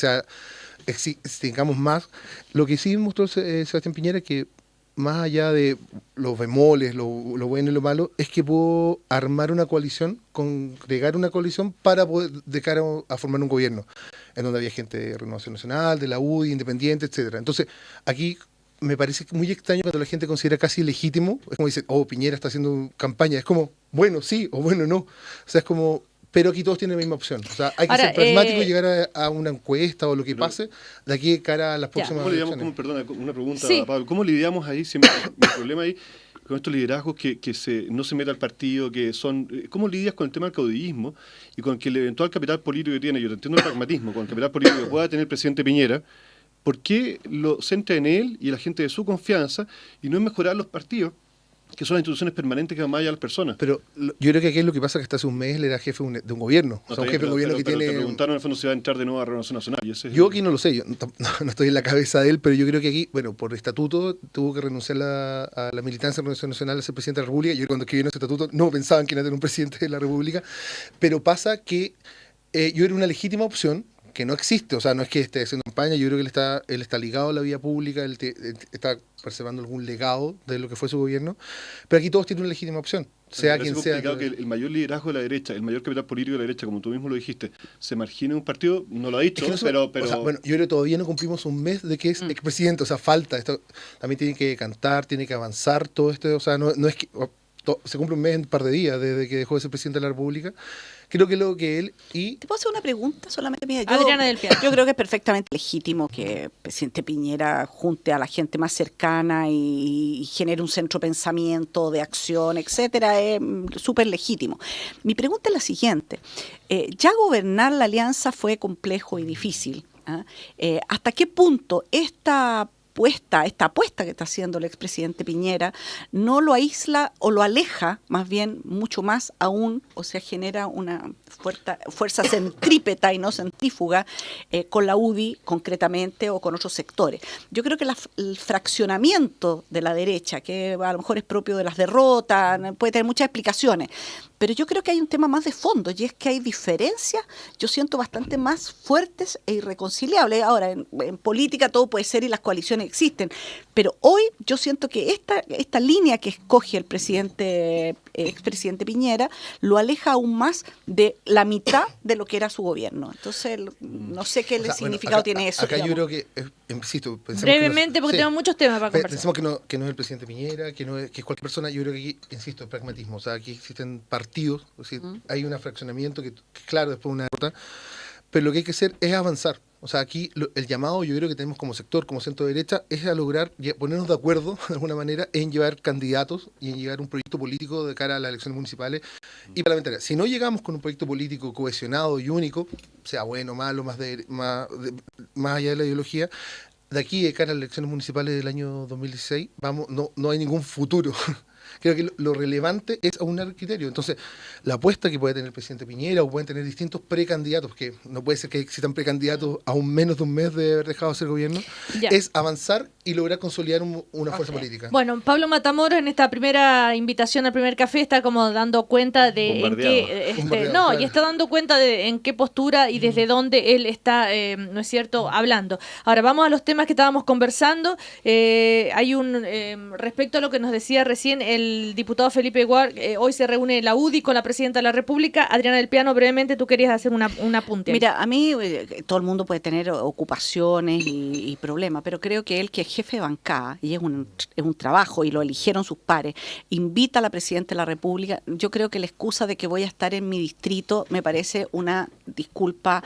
tengamos más. Lo que sí mostró Sebastián Piñera es que, más allá de los bemoles, lo bueno y lo malo, es que pudo armar una coalición, congregar una coalición para poder, de cara a formar un gobierno, en donde había gente de Renovación Nacional, de la UDI, Independiente, etcétera. Entonces, aquí me parece muy extraño cuando la gente considera casi legítimo, es como dicen, Piñera está haciendo campaña, es como, bueno, sí, o bueno, no. O sea, es como, pero aquí todos tienen la misma opción. O sea, hay que ser pragmático y llegar a una encuesta o lo que pase de aquí de cara a las próximas elecciones. Perdona, una pregunta, sí. Pablo. ¿Cómo lidiamos ahí? Siempre mi problema ahí, con estos liderazgos que no se meta al partido, que son... ¿Cómo lidias con el tema del caudillismo y con que el eventual capital político que tiene, yo entiendo el pragmatismo, con el capital político que pueda tener el presidente Piñera, ¿por qué lo centra en él y la gente de su confianza y no en mejorar los partidos, que son las instituciones permanentes que van más allá de las personas? Pero yo creo que aquí es lo que pasa, que hasta hace un mes él era jefe de un gobierno. O sea, un jefe de un gobierno que tiene... Te preguntaron en el fondo si va a entrar de nuevo a Renovación Nacional. Yo aquí no lo sé, yo no estoy en la cabeza de él, pero yo creo que aquí, bueno, por estatuto tuvo que renunciar a la militancia de Renovación Nacional a ser presidente de la República. Yo cuando escribieron ese estatuto no pensaban que iba a tener un presidente de la República, pero pasa que yo era una legítima opción, que no existe, o sea, no es que esté haciendo campaña, yo creo que él está ligado a la vida pública, él está preservando algún legado de lo que fue su gobierno, pero aquí todos tienen una legítima opción, sea quien sea. Que el mayor liderazgo de la derecha, el mayor capital político de la derecha, como tú mismo lo dijiste, se margina en un partido, no lo ha dicho, pero... O sea, bueno, yo creo que todavía no cumplimos un mes de que es expresidente, o sea, falta, esto también tiene que cantar, tiene que avanzar todo esto, o sea, no es que... se cumple un mes en un par de días desde que dejó de ser presidente de la República. Creo que lo que él y... ¿Te puedo hacer una pregunta solamente? Mira, Adriana Del Piano. Yo creo que es perfectamente legítimo que el presidente Piñera junte a la gente más cercana y genere un centro de pensamiento, de acción, etcétera. Es súper legítimo. Mi pregunta es la siguiente. Ya gobernar la alianza fue complejo y difícil. ¿Ah? ¿Hasta qué punto esta esta apuesta que está haciendo el expresidente Piñera, no lo aísla o lo aleja, más bien, mucho más aún, o sea, genera una fuerza centrípeta y no centrífuga con la UDI concretamente o con otros sectores. Yo creo que el fraccionamiento de la derecha, que a lo mejor es propio de las derrotas, puede tener muchas explicaciones, pero yo creo que hay un tema más de fondo, y es que hay diferencias, yo siento bastante más fuertes e irreconciliables. Ahora, en política todo puede ser y las coaliciones existen, pero hoy yo siento que esta línea que escoge el expresidente Piñera lo aleja aún más de la mitad de lo que era su gobierno. Entonces, no sé qué significado tiene eso. Acá yo creo que, insisto, brevemente, porque tenemos muchos temas para conversar. Pensamos que no es el presidente Piñera, que es cualquier persona. Yo creo que aquí, insisto, es pragmatismo. O sea, aquí existen partidos, es decir, hay un fraccionamiento que claro, después de una derrota, pero lo que hay que hacer es avanzar. O sea, aquí el llamado yo creo que tenemos como sector, como centro derecha, es a lograr ponernos de acuerdo, de alguna manera, en llevar candidatos y en llevar un proyecto político de cara a las elecciones municipales y parlamentarias. Si no llegamos con un proyecto político cohesionado y único, sea bueno, malo, más allá de la ideología, de aquí de cara a las elecciones municipales del año 2016, no hay ningún futuro. Creo que lo relevante es aunar criterio. Entonces, la apuesta que puede tener el presidente Piñera o pueden tener distintos precandidatos, que no puede ser que existan precandidatos a menos de un mes de haber dejado de ser gobierno, es avanzar y lograr consolidar una fuerza política. Bueno, Pablo Matamoros en esta primera invitación al primer café está como dando cuenta de en qué y está dando cuenta de en qué postura y desde dónde él está, ¿no es cierto?, hablando. Ahora vamos a los temas que estábamos conversando. Hay respecto a lo que nos decía recién el diputado Felipe Guar, hoy se reúne la UDI con la presidenta de la República. Adriana del Piano, brevemente tú querías hacer un apunte. Mira, a mí todo el mundo puede tener ocupaciones y problemas, pero creo que él, que es jefe de bancada y es un trabajo y lo eligieron sus pares, invita a la presidenta de la República. Yo creo que la excusa de que voy a estar en mi distrito me parece una disculpa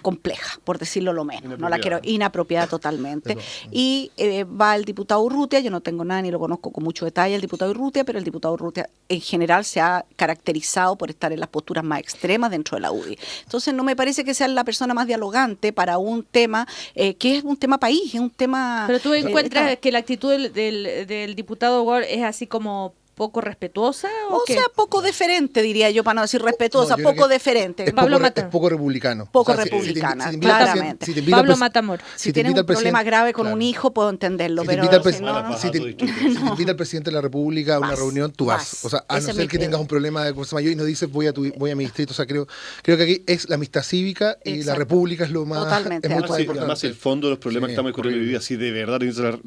compleja, por decirlo lo menos, no la quiero, inapropiada totalmente. Y va el diputado Urrutia, yo no tengo nada ni lo conozco con mucho detalle el diputado Urrutia, pero el diputado Urrutia en general se ha caracterizado por estar en las posturas más extremas dentro de la UDI. Entonces no me parece que sea la persona más dialogante para un tema que es un tema país, es un tema... Pero tú encuentras que la actitud del diputado Guar es así como poco respetuosa o sea, poco deferente, diría yo, para no decir respetuosa, poco deferente. Es poco republicano. Poco republicana, claramente. Pablo Matamoros. Si tienes un problema grave con un hijo, puedo entenderlo, pero si te invita el presidente de la República a una reunión, tú vas. O sea, a no ser que tengas un problema de fuerza mayor y no dices voy a mi distrito. O sea, creo que aquí es la amistad cívica y la República es lo más... Totalmente. Además, el fondo de los problemas que estamos discutiendo hoy día, si de verdad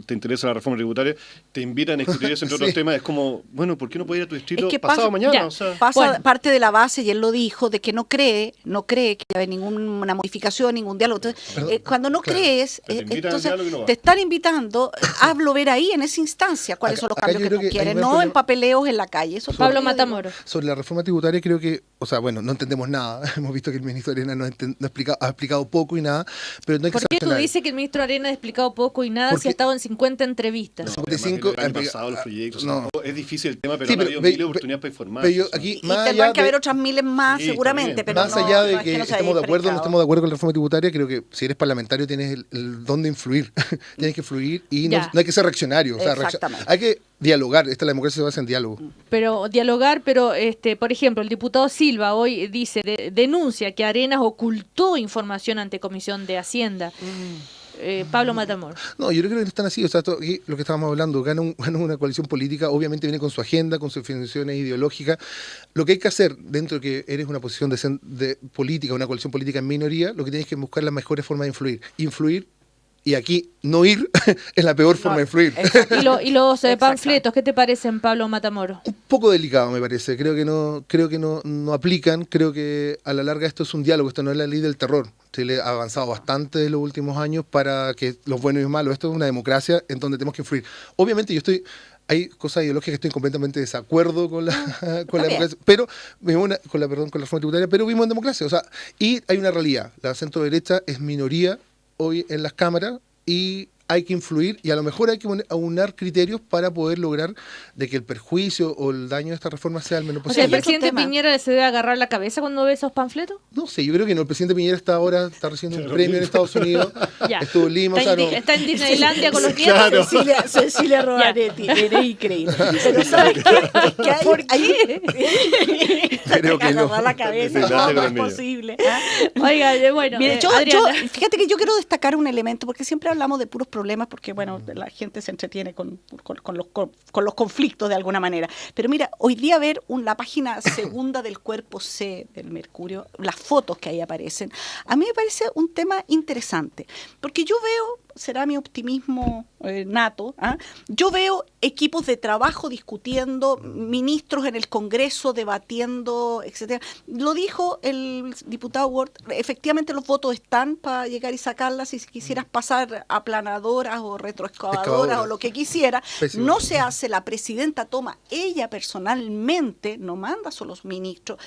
te interesa la reforma tributaria, te invitan a discutir eso entre otros temas, es como... Bueno, ¿por qué no puede ir a tu distrito pasado mañana? Parte de la base, y él lo dijo, de que no cree que haya ninguna modificación, ningún diálogo. Entonces, cuando no crees, entonces te están invitando, hazlo ver ahí en esa instancia cuáles son los cambios que tú quieres, no en papeleos en la calle. Eso Pablo Matamoros. Sobre la reforma tributaria creo que, o sea, bueno, no entendemos nada. Hemos visto que el ministro Arena ha explicado poco y nada, pero no hay que... ¿Por qué tú dices que el ministro Arena ha explicado poco y nada si ha estado en 50 entrevistas? 55 el año pasado los proyectos. Es difícil el tema, pero no ha habido miles de oportunidades para informar. Y tendrán que haber otras miles más, seguramente. Pero más allá de que estemos de acuerdo o no estemos de acuerdo con la reforma tributaria, creo que si eres parlamentario tienes el don de influir. Tienes que influir y no hay que ser reaccionario. O sea, hay que dialogar. La democracia se basa en diálogo. Pero dialogar, por ejemplo, el diputado Silva hoy dice, denuncia que Arenas ocultó información ante Comisión de Hacienda. Pablo Matamoros. No, yo creo que no están así. O sea, lo que estábamos hablando, gana una coalición política, obviamente viene con su agenda, con sus definiciones ideológicas. Lo que hay que hacer dentro de que eres una posición de política, una coalición política en minoría, lo que tienes que buscar las mejores formas de influir. Influir. Y aquí no ir es la peor forma de influir. ¿Y los panfletos, qué te parecen, Pablo Matamoros? Un poco delicado, me parece. Creo que no aplican. Creo que a la larga esto es un diálogo. Esto no es la ley del terror. Chile ha avanzado bastante en los últimos años para que los buenos y los malos. Esto es una democracia en donde tenemos que influir. Obviamente hay cosas ideológicas que estoy completamente de desacuerdo con la democracia, pero con la reforma tributaria, pero vivimos en democracia. O sea, y hay una realidad. La centro derecha es minoría hoy en las cámaras y hay que influir y a lo mejor hay que aunar criterios para poder lograr de que el perjuicio o el daño de esta reforma sea el menor O posible. sea, ¿el presidente Piñera se debe agarrar la cabeza cuando ve esos panfletos? No sé, yo creo que no. El presidente Piñera está recibiendo un premio en Estados Unidos. Ya. Estuvo en Lima. Está en Disneylandia con los nietos. Cecilia Rovaretti, eres increíble. Pero ¿sabes qué? ¿Por qué? Creo que no. La cabeza, no es posible. Oiga, bueno, Mire, fíjate que yo quiero destacar un elemento, porque siempre hablamos de puros problemas, porque bueno, la gente se entretiene con los conflictos de alguna manera. Pero mira, hoy día ver la página segunda del cuerpo C del Mercurio, las fotos que ahí aparecen, a mí me parece un tema interesante, porque yo veo, será mi optimismo nato, yo veo equipos de trabajo discutiendo, ministros en el Congreso debatiendo, etcétera. Lo dijo el diputado Ward, efectivamente los votos están para llegar y sacarlas, si quisieras pasar aplanadoras o retroexcavadoras o lo que quisiera. Pésimo. No se hace, la presidenta toma ella personalmente, no manda solo los ministros,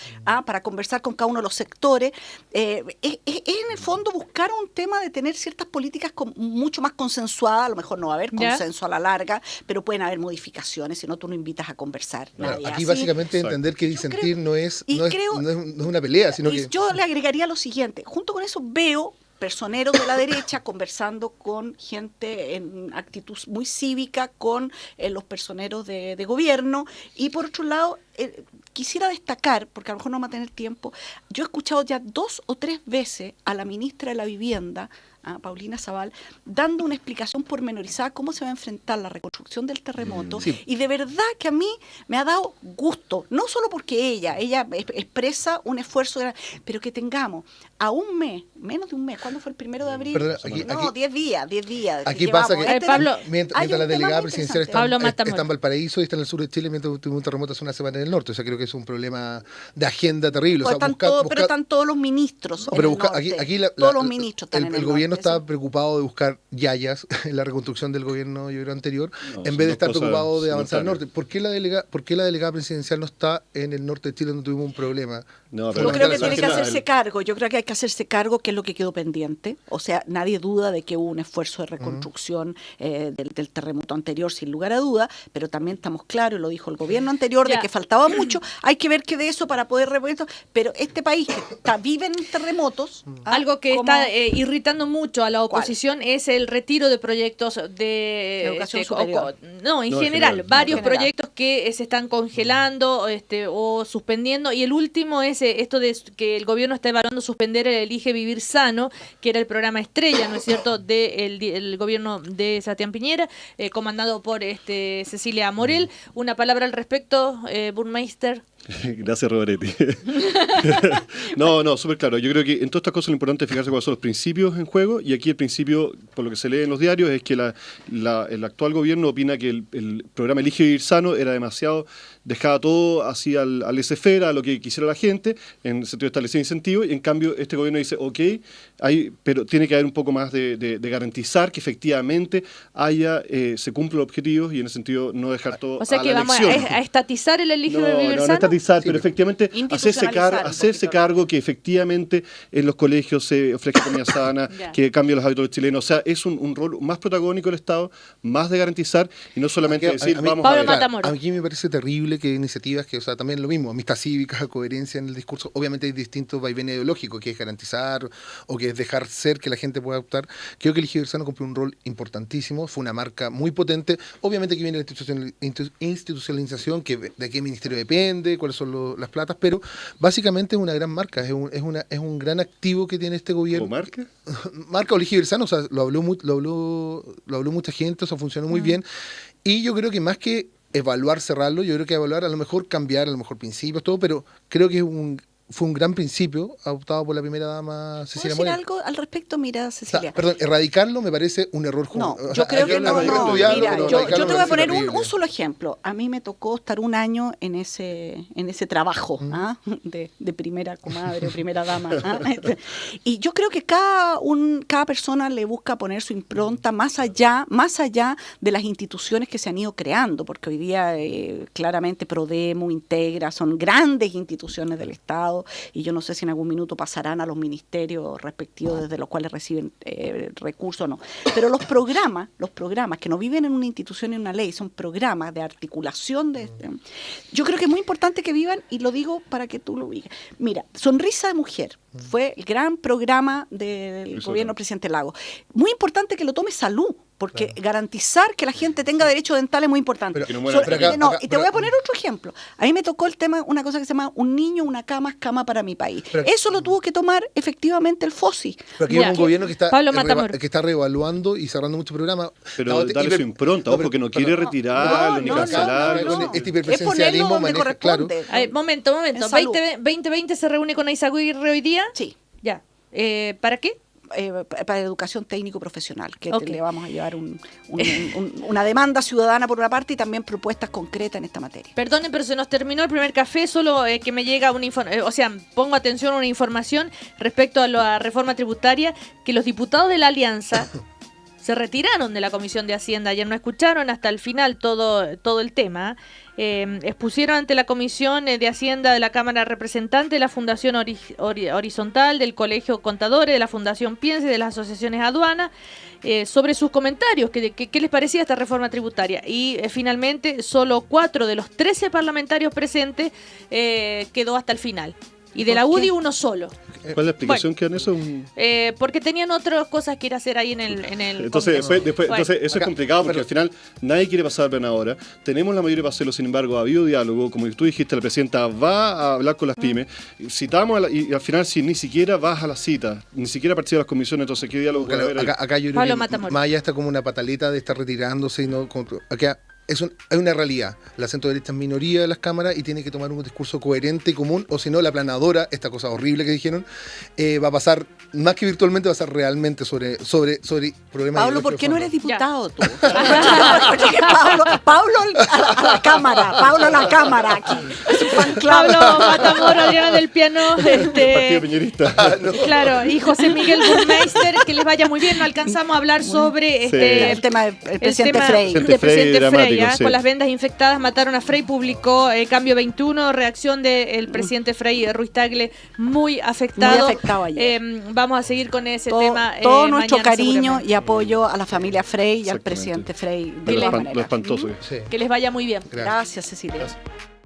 para conversar con cada uno de los sectores. Es en el fondo buscar un tema de tener ciertas políticas mucho más consensuadas, a lo mejor no va a haber consenso a la larga, pero pueden haber modificaciones, si no tú no invitas a conversar. Nadie. Aquí básicamente entender que disentir no es una pelea, sino que... Yo le agregaría lo siguiente, junto con eso veo personeros de la derecha conversando con gente en actitud muy cívica, con los personeros de gobierno, y por otro lado, quisiera destacar, porque a lo mejor no vamos a tener tiempo, yo he escuchado ya 2 o 3 veces a la ministra de la Vivienda, a Paulina Zabal, dando una explicación pormenorizada cómo se va a enfrentar la reconstrucción del terremoto, y de verdad que a mí me ha dado gusto, no solo porque ella expresa un esfuerzo, pero que tengamos a un mes, menos de un mes, ¿cuándo fue el 1 de abril? Perdona, 10 días. Aquí pasa que Pablo, mientras la delegada presidencial está en Valparaíso y está en el sur de Chile, mientras tuvo un terremoto hace una semana en el norte, o sea, creo que es un problema de agenda terrible. Pues pero están todos los ministros. Pero todos los ministros están en el gobierno está preocupado de buscar yayas en la reconstrucción del gobierno anterior, en vez de estar preocupado de avanzar al norte. ¿Por qué la delegada presidencial no está en el norte de Chile donde tuvimos un problema? Yo creo que tiene que hacerse cargo. Yo creo que hay que hacerse cargo, que es lo que quedó pendiente. O sea, nadie duda de que hubo un esfuerzo de reconstrucción del terremoto anterior, sin lugar a duda, pero también estamos claros, y lo dijo el gobierno anterior, de que faltaba mucho. Hay que ver qué de eso para poder reponer. Pero este país que vive en terremotos... Algo que está irritando mucho a la oposición es el retiro de proyectos de educación superior. En general, varios proyectos que se están congelando o suspendiendo, y el último es esto de que el gobierno está evaluando suspender el Elige Vivir Sano, que era el programa estrella, ¿no es cierto?, del gobierno de Sebastián Piñera, comandado por Cecilia Morel. Una palabra al respecto, Burmeister. Gracias, Rovaretti. No, súper claro. Yo creo que en todas estas cosas lo importante es fijarse cuáles son los principios en juego, y aquí el principio, por lo que se lee en los diarios, es que el actual gobierno opina que el programa Elige Vivir Sano era demasiado, dejaba todo así al laissez-faire, a lo que quisiera la gente, en el sentido de establecer incentivos, y en cambio este gobierno dice, pero tiene que haber un poco más de garantizar que efectivamente se cumplen los objetivos, y en ese sentido no dejar todo a la elección. O sea que vamos a estatizar el Elige Vivir Sano. Pero efectivamente hacerse cargo que efectivamente en los colegios se ofrezca comida sana, que cambie los hábitos chilenos. O sea, es un rol más protagónico del Estado, más de garantizar, y no solamente decir, vamos a ver. A mí me parece terrible que iniciativas que, también lo mismo, amistad cívica, coherencia en el discurso, obviamente hay distintos vaivenes ideológicos, que es garantizar o que es dejar ser que la gente pueda optar. Creo que el Elige Vivir Sano cumplió un rol importantísimo, fue una marca muy potente. Obviamente que viene la institucionalización, que de qué ministerio depende, cuáles son las platas, pero básicamente es una gran marca, es un gran activo que tiene este gobierno. ¿O marca? Marca Elige Vivir Sano, o sea, lo habló mucha gente, o sea, funcionó muy bien, y yo creo que más que evaluar, cerrarlo, yo creo que evaluar, a lo mejor cambiar, a lo mejor principios, todo, pero creo que fue un gran principio adoptado por la primera dama Cecilia Morel. ¿Puedo decir algo al respecto? Mira, Cecilia. Erradicarlo me parece un error. No, yo creo que no. Mira, yo te voy a poner un solo ejemplo. A mí me tocó estar un año en ese trabajo de primera comadre, primera dama. Y yo creo que cada persona le busca poner su impronta más allá de las instituciones que se han ido creando, porque hoy día claramente Prodemo, Integra, son grandes instituciones del Estado, Estado, y yo no sé si en algún minuto pasarán a los ministerios respectivos desde los cuales reciben recursos o no. Pero los programas que no viven en una institución y en una ley, son programas de articulación yo creo que es muy importante que vivan, y lo digo para que tú lo ubiques. Mira, Sonrisa de Mujer fue el gran programa del gobierno del presidente Lagos. Muy importante que lo tome Salud, porque garantizar que la gente tenga derecho dental es muy importante. Y te voy a poner otro ejemplo. A mí me tocó el tema, una cosa que se llama Un niño, una cama, cama para mi país. Eso lo tuvo que tomar efectivamente el FOSI. Pero aquí hay un gobierno que está reevaluando y cerrando muchos programas. Pero darle su impronta, porque no quiere retirarlo ni cancelarlo. Este hiperpresidencialismo maneja, claro. Momento. 2020 se reúne con Aizaguirre hoy día. Sí. Ya. ¿Para qué? Para educación técnico-profesional, que le vamos a llevar una demanda ciudadana por una parte y también propuestas concretas en esta materia. Perdonen, pero se nos terminó el primer café, solo que me llega pongo atención a una información respecto a la reforma tributaria, que los diputados de la Alianza se retiraron de la Comisión de Hacienda. Ayer no escucharon hasta el final todo el tema. Expusieron ante la Comisión de Hacienda de la Cámara de Representantes, de la Fundación Horizontal, del Colegio Contadores, de la Fundación Piense, de las asociaciones aduanas, sobre sus comentarios, qué les parecía esta reforma tributaria. Y finalmente solo 4 de los 13 parlamentarios presentes quedó hasta el final. Y de la UDI uno solo. ¿Cuál es la explicación que dan eso? Porque tenían otras cosas que ir a hacer ahí en el entonces, entonces eso es complicado, porque al final nadie quiere pasar pena ahora. Tenemos la mayoría para hacerlo, sin embargo, ha habido diálogo. Como tú dijiste, la presidenta va a hablar con las pymes. Citamos y al final, si ni siquiera vas a la cita, ni siquiera participas de las comisiones, entonces, ¿qué diálogo puede haber ahí? Acá yo creo que más allá está como una pataleta de estar retirándose y no... Acá hay una realidad. La centro derecha es minoría de las cámaras y tiene que tomar un discurso coherente y común, o si no, la aplanadora, esta cosa horrible que dijeron, va a pasar, más que virtualmente, va a ser realmente sobre problemas. Pablo, ¿por qué no eres diputado tú? Pablo a la cámara, Pablo a la cámara aquí. Es un fan club. Pablo Matamoro, Adriana del Piano, Partido Piñerista. Claro, y José Miguel Burmeister, que les vaya muy bien. No alcanzamos a hablar sobre el tema del presidente Frey. Del presidente Frey. Con las vendas infectadas mataron a Frey, publicó Cambio 21, reacción del presidente Frey Ruiz Tagle, muy afectado. Ayer. Vamos a seguir con ese tema. Todo nuestro cariño y apoyo a la familia Frey y al presidente Frey. Lo espantoso. Que les vaya muy bien. Gracias, Cecilia. Gracias.